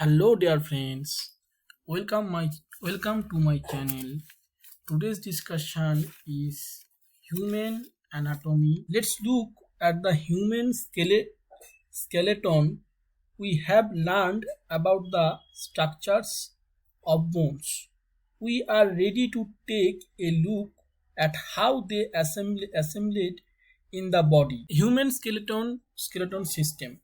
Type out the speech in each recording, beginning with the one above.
Hello dear friends, welcome to my channel. Today's discussion is human anatomy. Let's look at the human skeleton. We have learned about the structures of bones. We are ready to take a look at how they assembled in the body. Human skeleton system.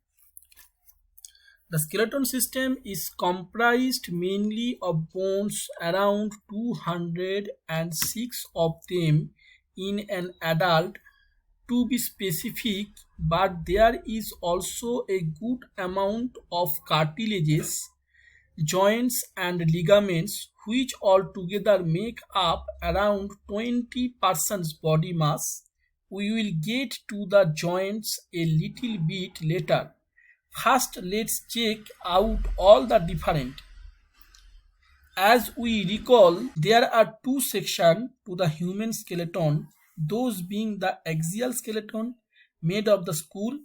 The skeleton system is comprised mainly of bones, around 206 of them in an adult to be specific, but there is also a good amount of cartilages, joints and ligaments which altogether make up around 20% body mass. We will get to the joints a little bit later. First, let's check out all the different. As we recall, there are two sections to the human skeleton, those being the axial skeleton made of the skull,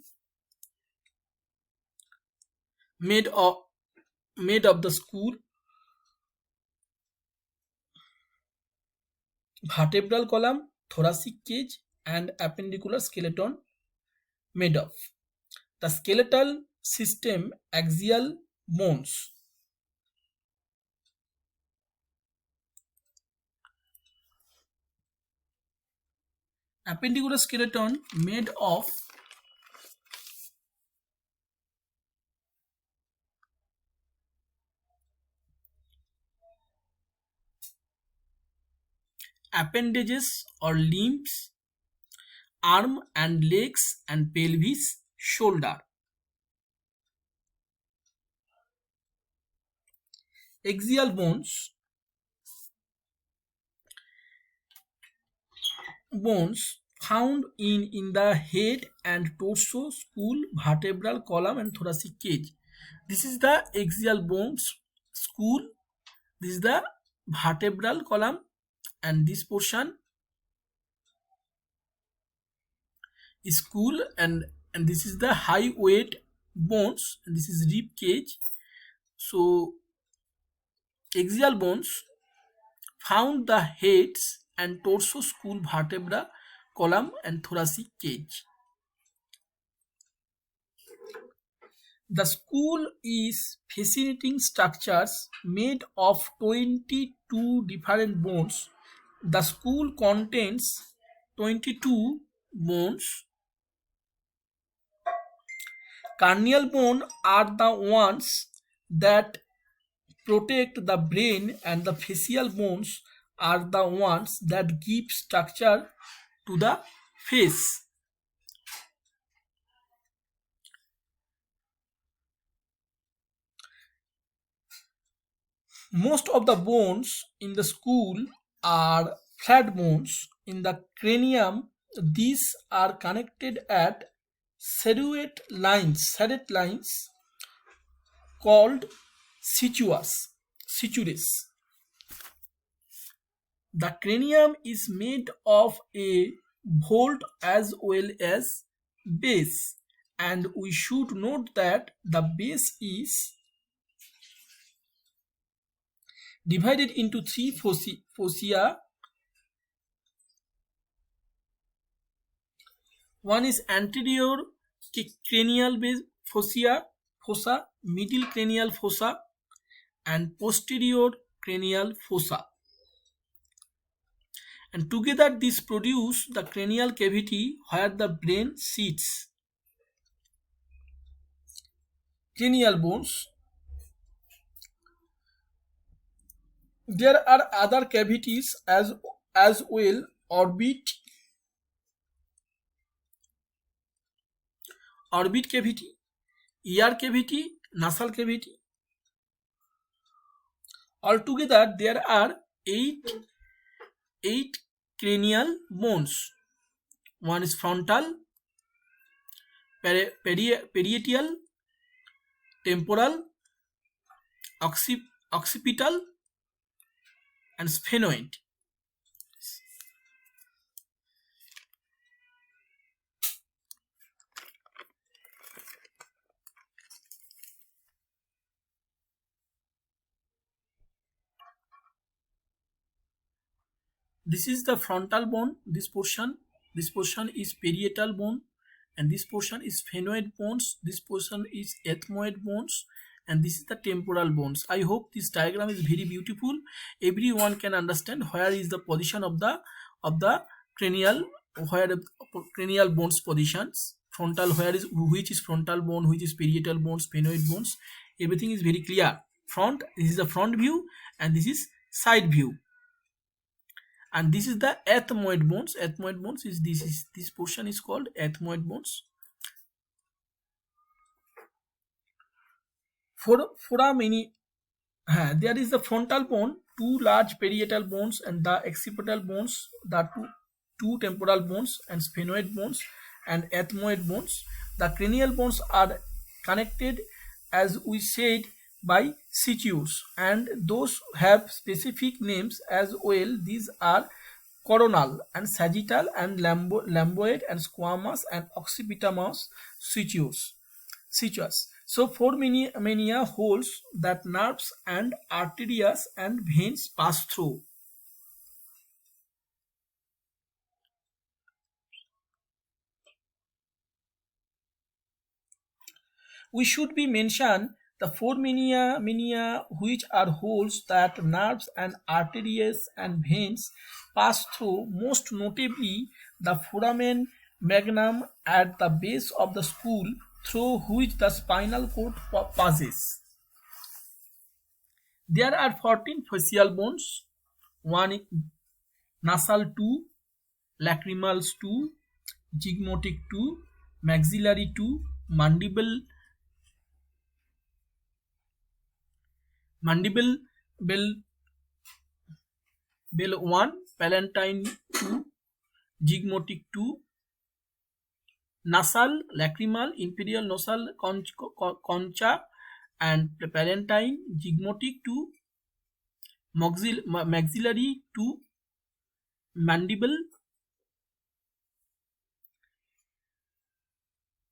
made of made of the skull, vertebral column, thoracic cage, and appendicular skeleton made of. The skeletal system axial bones. Appendicular skeleton made of appendages or limbs, arm and legs and pelvis, shoulder. Axial bones found in the head and torso, skull, vertebral column and thoracic cage. This is the axial bones, skull, this is the vertebral column, and this portion is skull, and this is the high weight bones, and this is rib cage. So axial bones found the heads and torso, skull, vertebra, column and thoracic cage. The skull is fascinating structures made of 22 different bones. The skull contains 22 bones. Cranial bone are the ones that protect the brain, and the facial bones are the ones that give structure to the face. Most of the bones in the skull are flat bones. In the cranium, these are connected at serrate lines called sutures. The cranium is made of a vault as well as base, and we should note that the base is divided into three fossa. One is anterior cranial base fossa, middle cranial fossa, and posterior cranial fossa. And together these produce the cranial cavity where the brain sits. Cranial bones. There are other cavities as well: orbit cavity, ear cavity, nasal cavity. Altogether there are eight cranial bones. One is frontal, parietal, temporal, occipital, and sphenoid. This is the frontal bone, this portion is parietal bone, and this portion is phemoid bones, this portion is ethmoid bones, and this is the temporal bones. I hope this diagram is very beautiful. Everyone can understand where is the position of the cranial, where the cranial bones positions. Frontal, where is, which is frontal bone, which is parietal bones, sphenoid bones. Everything is very clear. Front, this is the front view, and this is side view. And this is the ethmoid bones. Ethmoid bones is this portion is called ethmoid bones. There is the frontal bone, two large parietal bones, and the occipital bones, the two temporal bones, and sphenoid bones and ethmoid bones. The cranial bones are connected, as we said, by sutures, and those have specific names as well. These are coronal and sagittal and lamboid and squamous and occipitamous sutures. So foramina holes that nerves and arteries and veins pass through. We should be mention the foramina which are holes that nerves and arteries and veins pass through, most notably the foramen magnum at the base of the skull, through which the spinal cord passes. There are 14 facial bones, 1 nasal 2, lacrimal 2, zygomatic 2, maxillary 2, mandible bell 1, palatine 2, zygomatic 2, nasal, lacrimal, imperial nasal concha, and palatine, zygomatic 2, maxillary 2, mandible,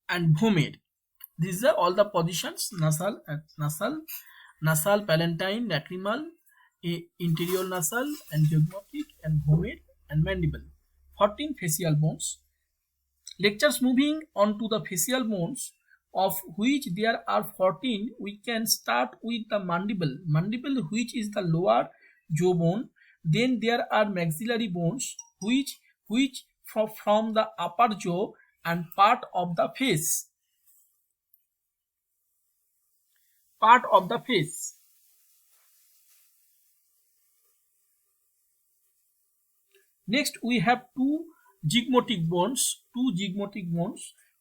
and vomed. These are all the positions: nasal, palatine, lacrimal, interior nasal, and zygomatic, and vomed, and mandible. 14 facial bones. Lectures moving on to the facial bones, of which there are 14. We can start with the mandible, which is the lower jaw bone. Then there are maxillary bones, which from the upper jaw and part of the face. Next, we have two zygomatic bones,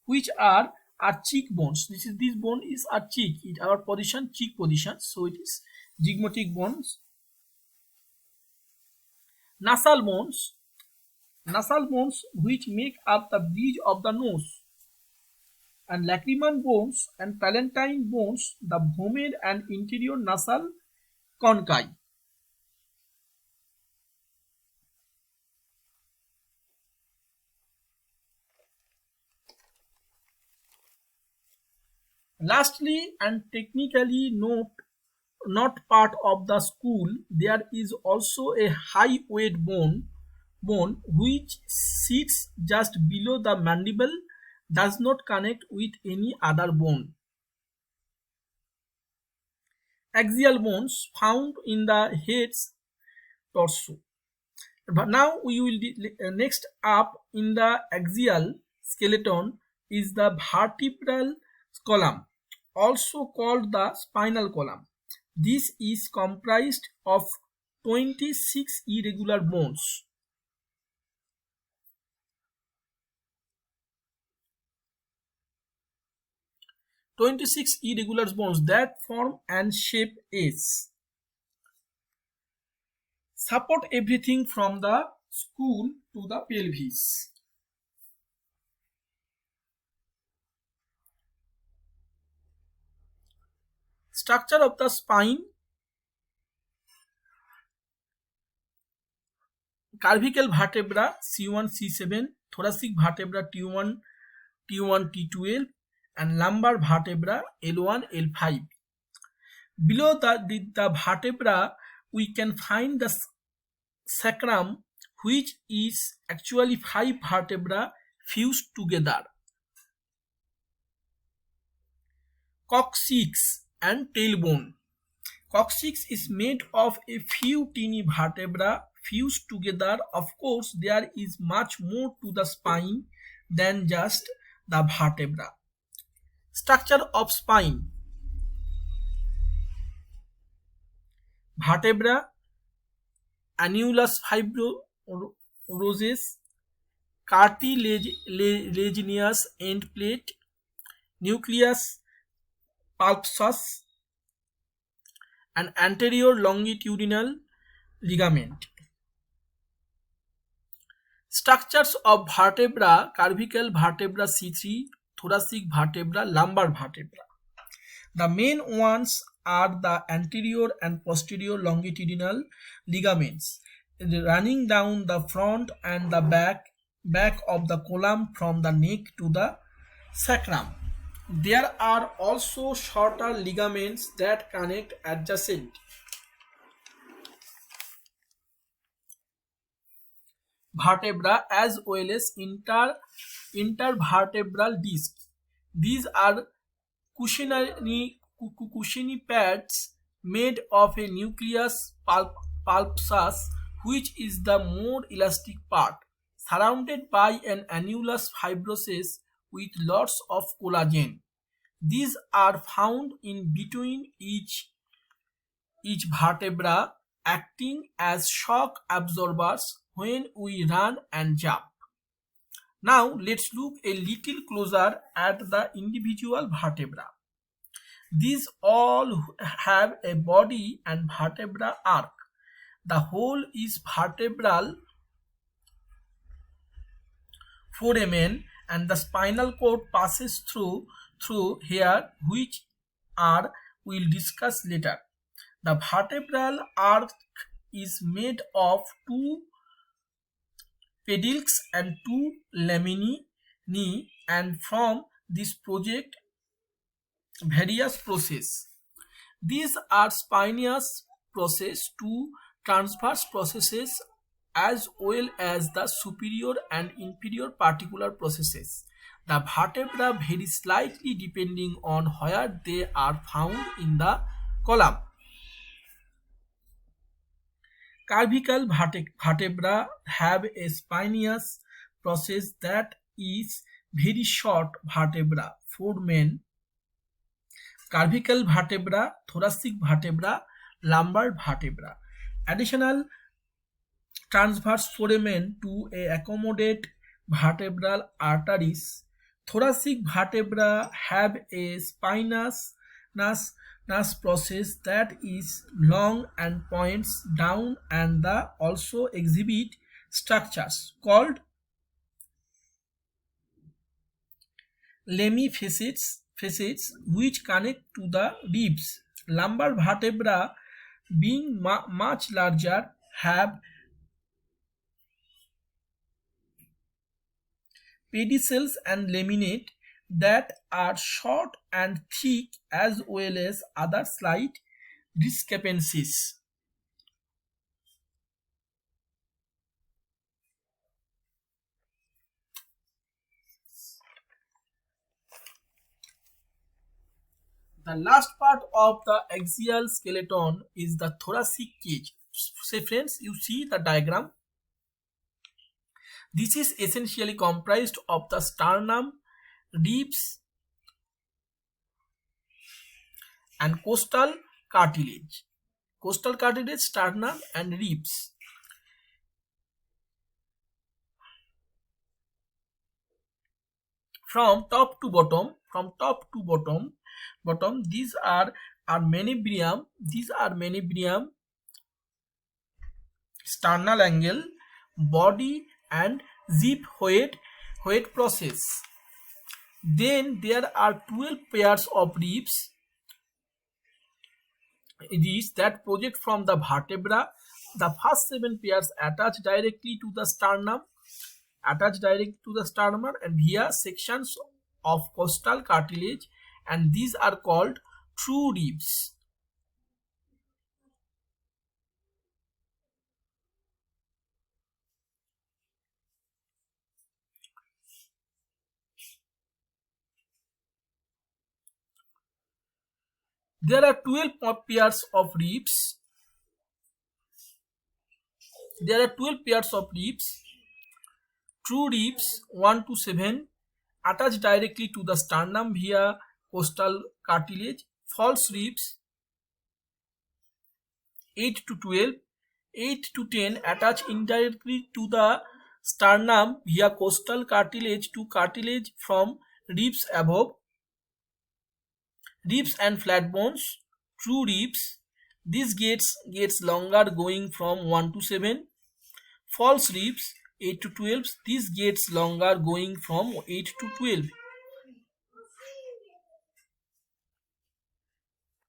which are cheek bones. This bone is a cheek. Our position, cheek position. So it is zygomatic bones. Nasal bones, which make up the bridge of the nose. And lacrimal bones and palatine bones, the vomed and interior nasal conchae. Lastly, and technically not part of the skull, there is also a high weight bone which sits just below the mandible, does not connect with any other bone. Axial bones found in the head's torso. But now we will next up in the axial skeleton is the vertebral column, also called the spinal column. This is comprised of 26 irregular bones. 26 irregular bones that form and shape S. Support everything from the skull to the pelvis. Structure of the spine. Cervical vertebra C1, C7, thoracic vertebra T1, T12, and lumbar vertebra L1, L5. Below the vertebra, we can find the sacrum which is actually 5 vertebrae fused together. Coccyx and tailbone. Coccyx is made of a few teeny vertebrae fused together. Of course, there is much more to the spine than just the vertebra. Structure of spine. Vertebra, annulus fibrosus, cartilaginous end plate, nucleus pulposus, and anterior longitudinal ligament. Structures of vertebra: cervical vertebra C3, thoracic vertebra, lumbar vertebra. The main ones are the anterior and posterior longitudinal ligaments running down the front and the back of the column from the neck to the sacrum. There are also shorter ligaments that connect adjacent vertebra as well as intervertebral discs. These are cushiony pads made of a nucleus pulposus, which is the more elastic part, surrounded by an annulus fibrosus with lots of collagen. These are found in between each vertebra, acting as shock absorbers when we run and jump. Now let's look a little closer at the individual vertebra. These all have a body and vertebra arc. The whole is vertebral foramen and the spinal cord passes through here, which we'll discuss later. The vertebral arc is made of 2 pedicles and 2 laminae, and from this project various processes. These are spinous process, 2 transverse processes, as well as the superior and inferior particular processes. The vertebra vary slightly depending on where they are found in the column. Cervical vertebra have a spinous process that is very short vertebra, foramen. Cervical vertebra, thoracic vertebra, lumbar vertebra. Additional transverse foramen to accommodate vertebral arteries. Thoracic vertebra have a spinous process that is long and points down, and also exhibit structures called lemifacets which connect to the ribs. Lumbar vertebra, being much larger, have pedicels and laminate that are short and thick, as well as other slight discrepancies. The last part of the axial skeleton is the thoracic cage. Say friends, you see the diagram. This is essentially comprised of the sternum, ribs, and costal cartilage. Costal cartilage, sternum, and ribs. From top to bottom, these are manubrium. These are manubrium, sternal angle, body, and zip weight process. Then there are 12 pairs of ribs that project from the vertebra. The first 7 pairs attach directly to the sternum, and via sections of costal cartilage, and these are called true ribs. There are 12 pairs of ribs. There are 12 pairs of ribs. True ribs 1 to 7 attach directly to the sternum via costal cartilage. False ribs 8 to 12, 8 to 10 attach indirectly to the sternum via costal cartilage to cartilage from ribs above. Ribs and flat bones. True ribs. This gets longer going from 1 to 7. False ribs 8 to 12. This gets longer going from 8 to 12.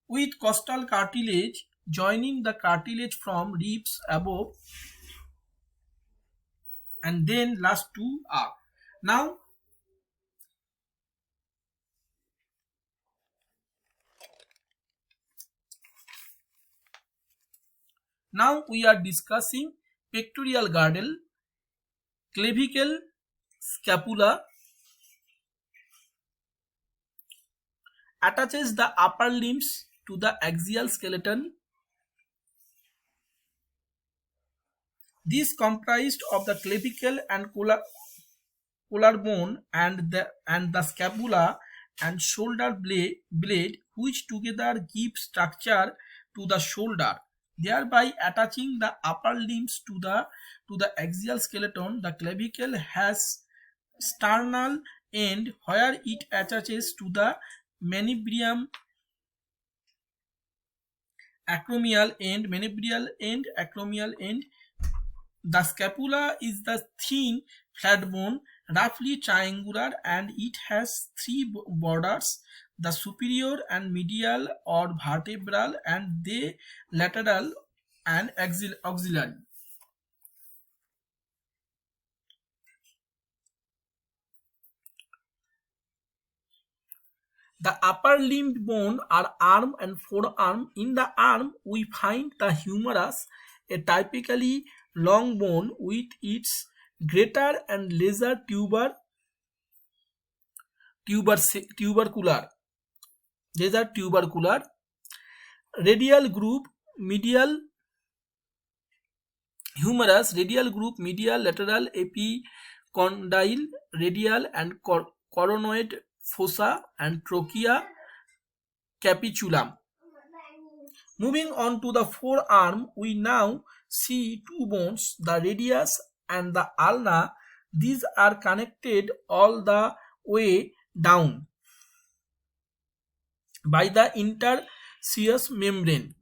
With costal cartilage joining the cartilage from ribs above, and then last two are. Now we are discussing pectoral girdle, clavicle, scapula, attaches the upper limbs to the axial skeleton. This comprised of the clavicle and collarbone and the scapula and shoulder blade, which together give structure to the shoulder, thereby attaching the upper limbs to the axial skeleton. The clavicle has sternal end where it attaches to the manubrium acromial end, acromial end. The scapula is the thin flat bone, roughly triangular, and it has three borders: the superior and medial or vertebral, and the lateral and auxiliary. The upper limb bone are arm and forearm. In the arm, we find the humerus, a typically long bone with its greater and lesser tubercular, radial group, medial humerus, radial group, medial, lateral, epicondyle, radial, and coronoid fossa, and trachea, capitulum. Moving on to the forearm, we now see two bones, the radius and the ulna. These are connected all the way down by the interosseous membrane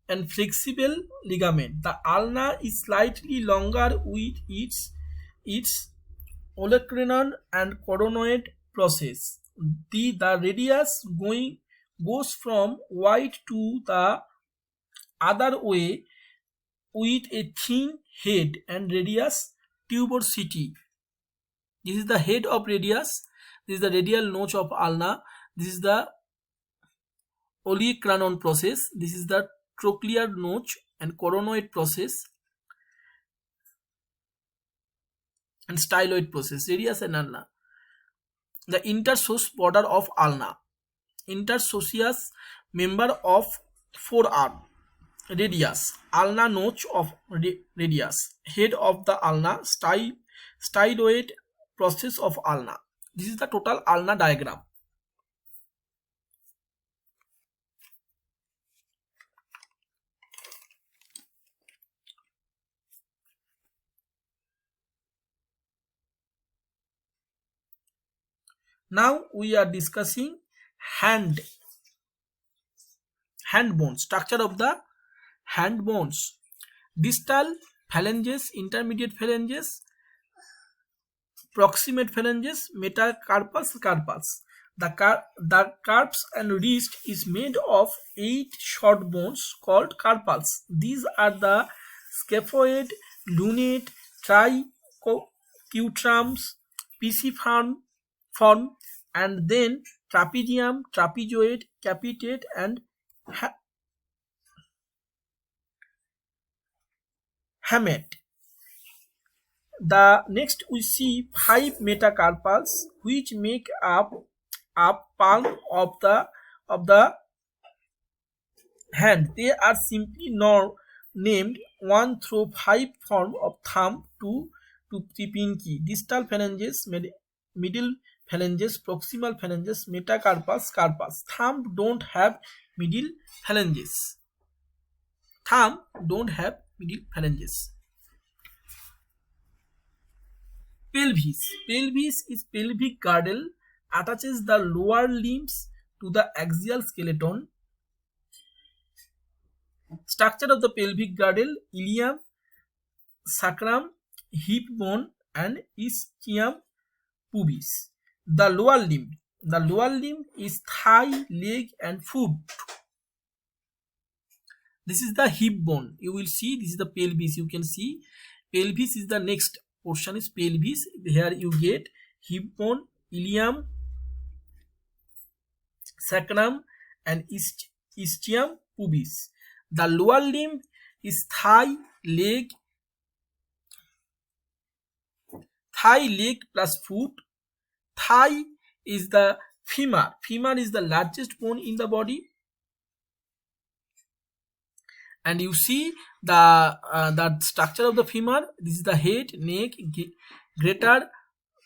and flexible ligament. The ulna is slightly longer with its olecranon and coronoid process. The radius goes from wide to the other way with a thin head and radius tuberosity. This is the head of radius. This is the radial notch of ulna. This is the olecranon process. This is the trochlear notch and coronoid process and styloid process. Radius and ulna. The interosseous border of ulna. Interosseous member of forearm. Radius, ulna notch of radius, head of the ulna, styloid process of ulna. This is the total ulna diagram. Now we are discussing hand bone, structure of the hand bones. Distal phalanges, intermediate phalanges, proximate phalanges, metacarpals, carpals. The carps and wrist is made of 8 short bones called carpals. These are the scaphoid, lunate, triquetrams, pisiform, and then trapezium, trapezoid, capitate, and hamate. The next we see 5 metacarpals which make up palm of the hand. They are simply named 1 through 5 form of thumb to the pinky. Distal phalanges, middle phalanges, proximal phalanges, metacarpus, carpus. Thumb don't have middle phalanges. Thumb don't have middle phalanges. Pelvis. Pelvis is pelvic girdle, attaches the lower limbs to the axial skeleton. Structure of the pelvic girdle: ilium, sacrum, hip bone, and ischium pubis. The lower limb. The lower limb is thigh, leg, and foot. This is the hip bone. You will see this is the pelvis. You can see pelvis is the next portion is pelvis. Here you get hip bone, ilium, sacrum, and ischium pubis. The lower limb is thigh, leg plus foot. Thigh is the femur. Femur is the largest bone in the body. And you see the structure of the femur. This is the head, neck, greater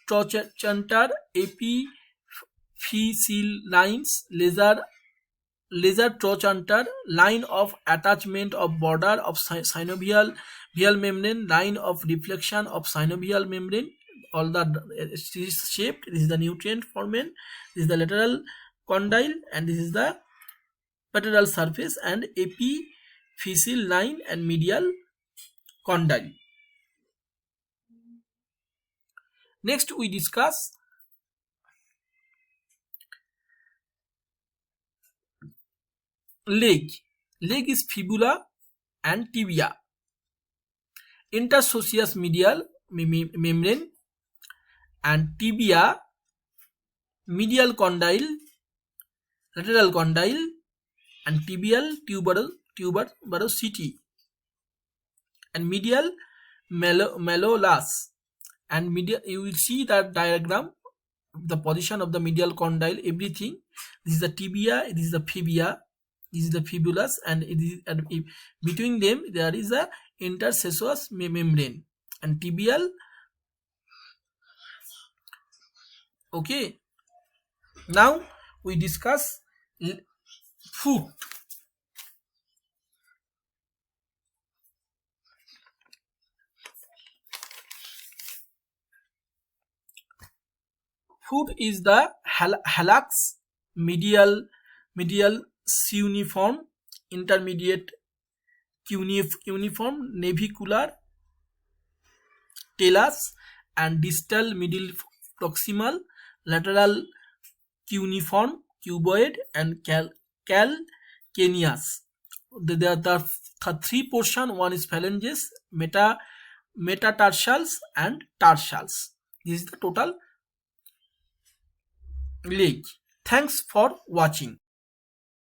trochanter, epiphyseal lines, laser trochanter, line of attachment of border of synovial membrane, line of reflection of synovial membrane. All the is shaped. This is the nutrient foramen. This is the lateral condyle, and this is the lateral surface, and epiphyseal line and medial condyle. Next we discuss leg. Leg is fibula and tibia. Intersosseous medial membrane, and tibia, medial condyle, lateral condyle, and tibial tuberosity, and medial malleolus. And medial, you will see that diagram, the position of the medial condyle, everything. This is the tibia, this is the fibia, this is the fibulus, and between them there is a intersosseous membrane and tibial. Okay, now we discuss foot. Foot is the hallux, medial cuneiform, intermediate cuneiform, navicular, talus, and distal middle proximal, lateral cuneiform, cuboid, and calcaneus. There are three portions. One is phalanges, metatarsals, and tarsals. This is the total leg. Thanks for watching.